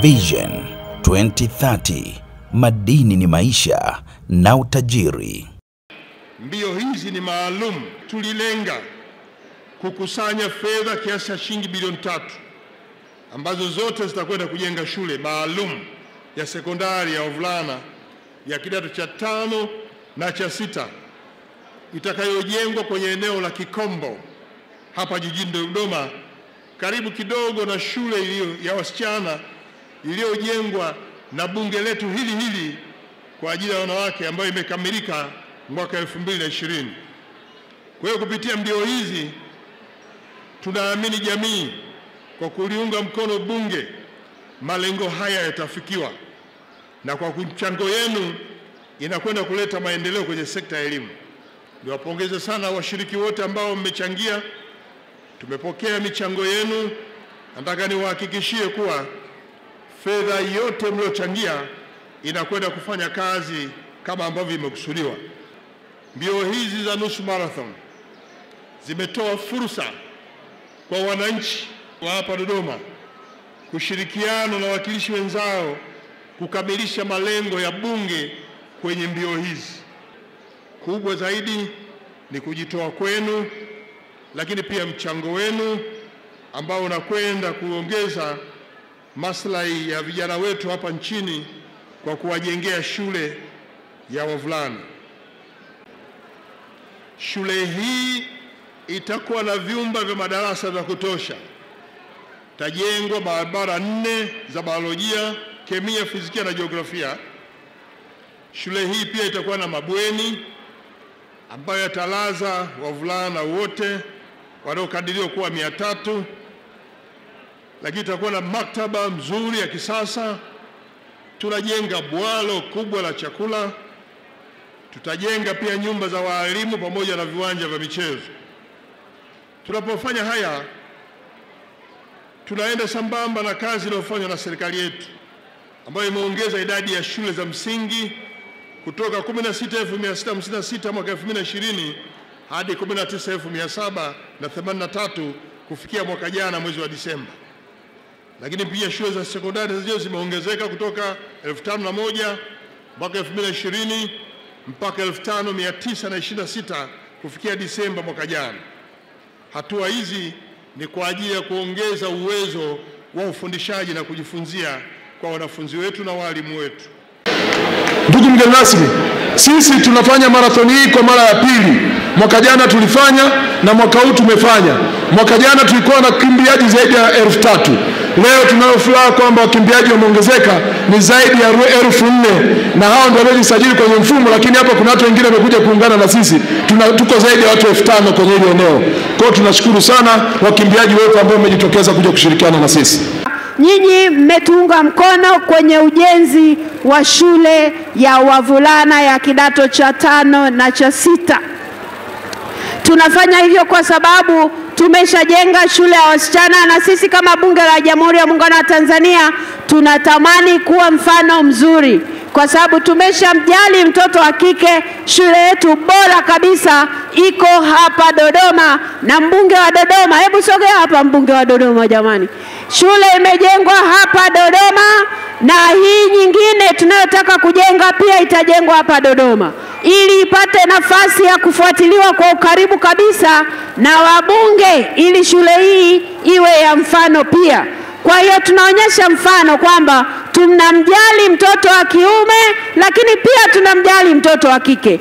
Vision 2030, madini ni maisha na utajiri. Mbio hizi ni maalum. Tulilenga kukusanya fedha kiasi cha shilingi bilioni 3 ambazo zote zitakwenda kujenga shule maalum ya sekondari ya wavulana ya kidato cha 5 na cha 6 itakayojengwa kwenye eneo la Kikombo hapa jijini Dodoma, karibu kidogo na shule ya wasichana iliyojengwa na bunge letu hili kwa ajili ya wanawake ambayo imekamilika mwaka 2020. Kwa hiyo kupitia mbio hizi tunaamini jamii kwa kuliunga mkono bunge, malengo haya yatafikiwa, na kwa mchango yenu inakwenda kuleta maendeleo kwenye sekta ya elimu. Niwapongeze sana washiriki wote ambao mmechangia. Tumepokea michango yenu. Nataka niwahakikishie kuwa fedha yote mliochangia inakwenda kufanya kazi kama ambavyo imekusudiwa. Mbio hizi za nusu marathon zimetoa fursa kwa wananchi wa hapa Dodoma kushirikiana na wawakilishi wenzao kukamilisha malengo ya bunge kwenye mbio hizi. Kubwa zaidi ni kujitoa kwenu, lakini pia mchango wenu ambao unakwenda kuongeza maslahi ya vijana wetu hapa nchini kwa kuwajengea shule ya wavulana. Shule hii itakuwa na vyumba vya madarasa vya kutosha. Tajengwa maabara 4 za biolojia, kemia, fizikia na jiografia. Shule hii pia itakuwa na mabweni ambayo yatalaza wavulana wote wanaokadiriwa kuwa 300. Lakini itakuwa na maktaba mzuri ya kisasa. Tunajenga bwalo kubwa la chakula. Tutajenga pia nyumba za walimu pamoja na viwanja vya michezo. Tunapofanya haya, tunaenda sambamba na kazi inayofanywa na serikali yetu ambayo imeongeza idadi ya shule za msingi kutoka 16,656 mwaka 2020 hadi 19,783 kufikia mwaka jana mwezi wa Disemba. Lakini pia shule za sekondari hizo zimeongezeka kutoka 5,001 mwaka 2020 mpaka 5,926 kufikia Disemba mwaka jana. Hatua hizi ni kwa ajili ya kuongeza uwezo wa ufundishaji na kujifunzia kwa wanafunzi wetu na walimu wetu. Ndugu mgeni rasmi, sisi tunafanya marathoni hii kwa mara ya pili. Mwaka jana tulifanya na mwaka huu tumefanya. Mwaka jana tulikuwa na wakimbiaji zaidi ya 3,000. Leo tunayo furaha kwamba wakimbiaji wameongezeka ni zaidi ya 4,000, na hao ndio waliojisajili kwenye mfumo, lakini hapa kuna watu wengine wamekuja kuungana na sisi. Tuko zaidi ya watu 5,000 kwenye hili eneo. Kwa hiyo tunashukuru sana wakimbiaji wote ambao wamejitokeza kuja kushirikiana na sisi. Nyinyi mmetuunga mkono kwenye ujenzi wa shule ya wavulana ya kidato cha 5 na cha 6. Tunafanya hivyo kwa sababu tumeshajenga shule ya wasichana, na sisi kama Bunge la Jamhuri ya Muungano wa Tanzania tunatamani kuwa mfano mzuri, kwa sababu tumeshamjali mtoto wa kike. Shule yetu bora kabisa iko hapa Dodoma, na mbunge wa Dodoma, hebu sogea hapa mbunge wa Dodoma jamani. Shule imejengwa hapa Dodoma, na hii nyingine tunayotaka kujenga pia itajengwa hapa Dodoma, ili ipate nafasi ya kufuatiliwa kwa ukaribu kabisa na wabunge, ili shule hii iwe ya mfano pia. Kwa hiyo tunaonyesha mfano kwamba tunamjali mtoto wa kiume, lakini pia tunamjali mtoto wa kike.